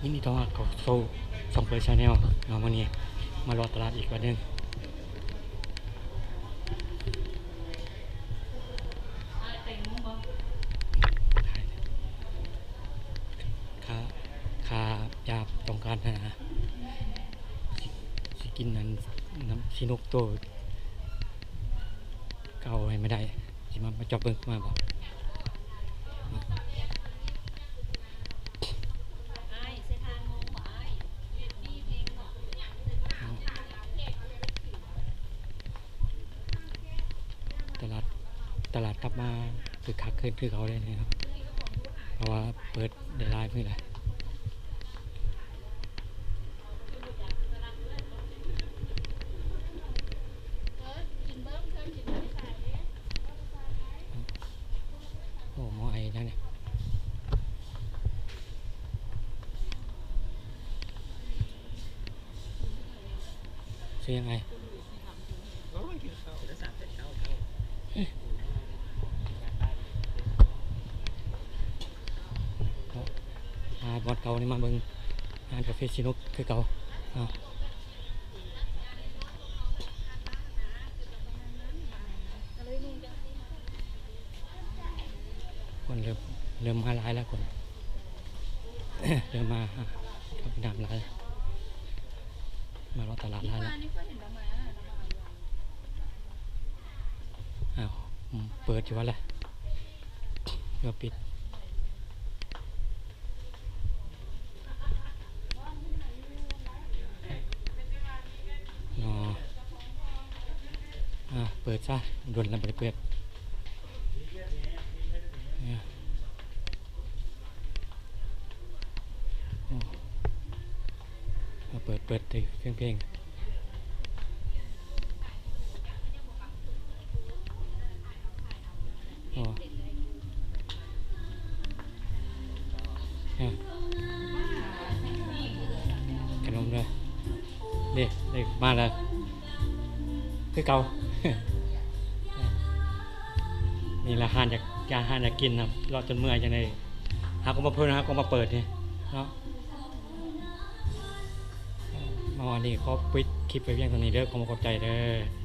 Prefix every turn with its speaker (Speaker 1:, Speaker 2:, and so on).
Speaker 1: ยินดีต้อนรับเข้าสู่ช่องเปิดชาแนลเนาะวันนี้มารอตลาดอีกวันหนึงค่าค่ายาต้องการนะสิกินนั้นน้ำชินกโตเก่าให้ไม่ได้สิมาจอบเบิ่งมาบอกตลาดตลาดกลับมาคือคักขึ้นคือเขาเลยนะครับเพราะว่าเปิดได้หลายมื้อแล้วโอ้หมอไอ้ยังเนี่ยซื้อยังไงบอลเก่านี่มาเบิ่งงานกาแฟชินกคือเก่าอ้าวคนเริ่มมาหลายแล้วคน เริ่มมากับน้ำหลายมารอตลาดหลายแล้วอ้าวเปิดอยู่วะแหละเดี๋ยวปิดอ๋อเปิดซะโดนแล้วไม่ได้เปิดเนี่ยโอ้เปิดเพลงอ๋อเนี่ยขนมเลยเด็กมาแล้วคือเก่า นี่ละอาหารอยากกินนะรอจนเมื่อยจังเลยหาก็มาเพิ่นหาก็มาเปิดนี่เนาะมาวันนี้ขอปิดคลิปไปเพียงเท่านี้เด้อขอบคุณขอบใจเด้อ